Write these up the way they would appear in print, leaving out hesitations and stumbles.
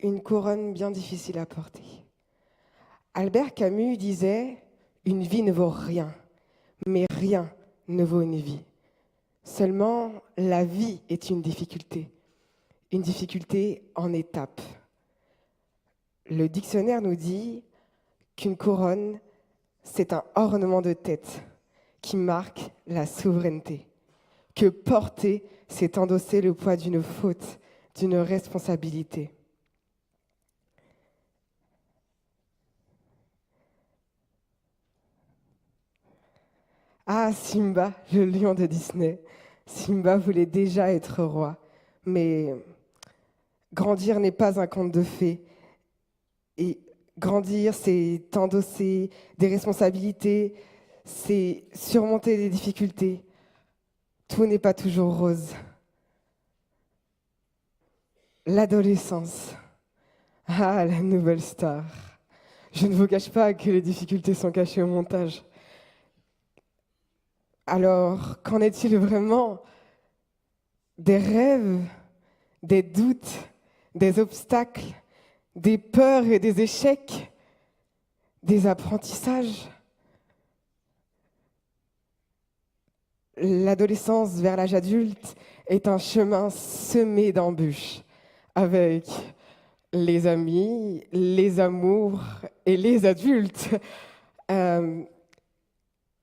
une couronne bien difficile à porter. Albert Camus disait « Une vie ne vaut rien, mais rien ne vaut une vie. Seulement, la vie est une difficulté en étapes. » Le dictionnaire nous dit qu'une couronne, c'est un ornement de tête qui marque la souveraineté. Que porter, c'est endosser le poids d'une faute, d'une responsabilité. Ah, Simba, le lion de Disney. Simba voulait déjà être roi, mais grandir n'est pas un conte de fées. Et grandir, c'est endosser des responsabilités, c'est surmonter des difficultés. Tout n'est pas toujours rose. L'adolescence. Ah, la nouvelle star. Je ne vous cache pas que les difficultés sont cachées au montage. Alors, qu'en est-il vraiment des rêves, des doutes, des obstacles, des peurs et des échecs, des apprentissages? L'adolescence vers l'âge adulte est un chemin semé d'embûches, avec les amis, les amours et les adultes.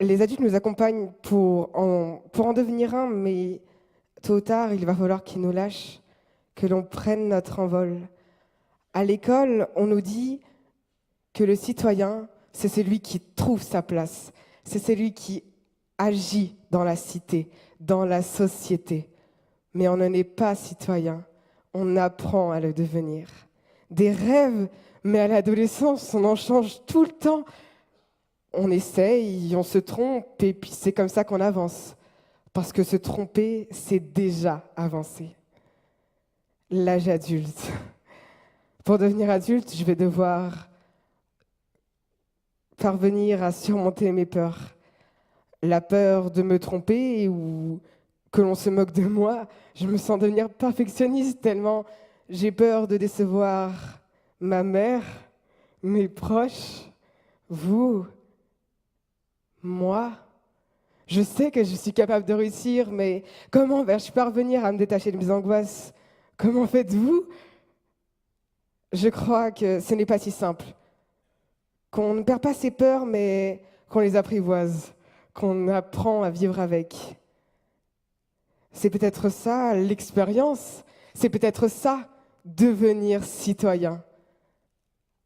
Les adultes nous accompagnent pour en devenir un, mais tôt ou tard, il va falloir qu'ils nous lâchent, que l'on prenne notre envol. À l'école, on nous dit que le citoyen, c'est celui qui trouve sa place, c'est celui qui agit dans la cité, dans la société. Mais on n'en est pas citoyen, on apprend à le devenir. Des rêves, mais à l'adolescence, on en change tout le temps. On essaye, on se trompe, et puis c'est comme ça qu'on avance. Parce que se tromper, c'est déjà avancer. L'âge adulte. Pour devenir adulte, je vais devoir parvenir à surmonter mes peurs. La peur de me tromper ou que l'on se moque de moi. Je me sens devenir perfectionniste tellement j'ai peur de décevoir ma mère, mes proches, vous, moi. Je sais que je suis capable de réussir, mais comment vais-je parvenir à me détacher de mes angoisses? Comment faites-vous? Je crois que ce n'est pas si simple. Qu'on ne perd pas ses peurs, mais qu'on les apprivoise, qu'on apprend à vivre avec. C'est peut-être ça, l'expérience. C'est peut-être ça, devenir citoyen.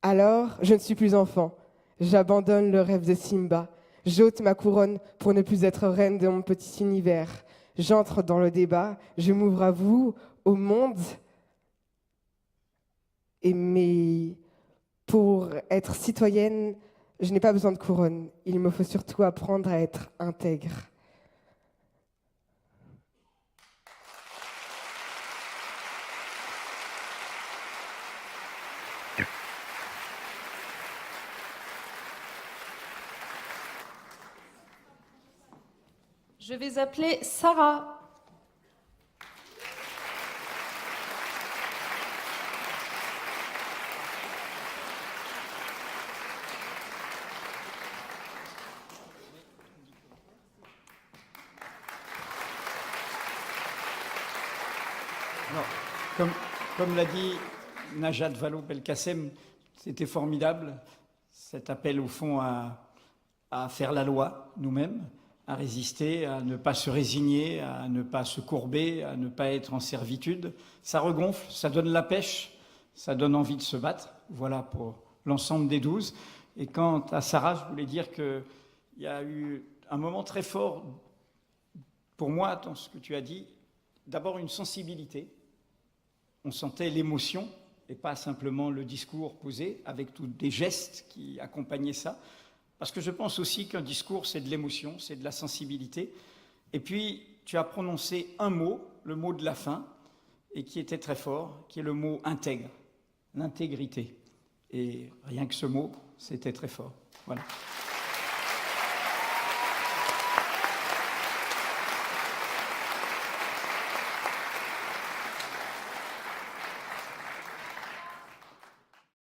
Alors, je ne suis plus enfant. J'abandonne le rêve de Simba. J'ôte ma couronne pour ne plus être reine de mon petit univers. J'entre dans le débat, je m'ouvre à vous, au monde. Mais pour être citoyenne, je n'ai pas besoin de couronne. Il me faut surtout apprendre à être intègre. Je vais appeler Sarah. Alors, comme l'a dit Najat Vallaud-Belkacem, c'était formidable, cet appel au fond à faire la loi nous-mêmes, à résister, à ne pas se résigner, à ne pas se courber, à ne pas être en servitude. Ça regonfle, ça donne la pêche, ça donne envie de se battre. Voilà pour l'ensemble des 12. Et quant à Sarah, je voulais dire qu'il y a eu un moment très fort pour moi dans ce que tu as dit. D'abord une sensibilité. On sentait l'émotion et pas simplement le discours posé avec tous des gestes qui accompagnaient ça. Parce que je pense aussi qu'un discours, c'est de l'émotion, c'est de la sensibilité. Et puis, tu as prononcé un mot, le mot de la fin, et qui était très fort, qui est le mot intègre, l'intégrité. Et rien que ce mot, c'était très fort. Voilà.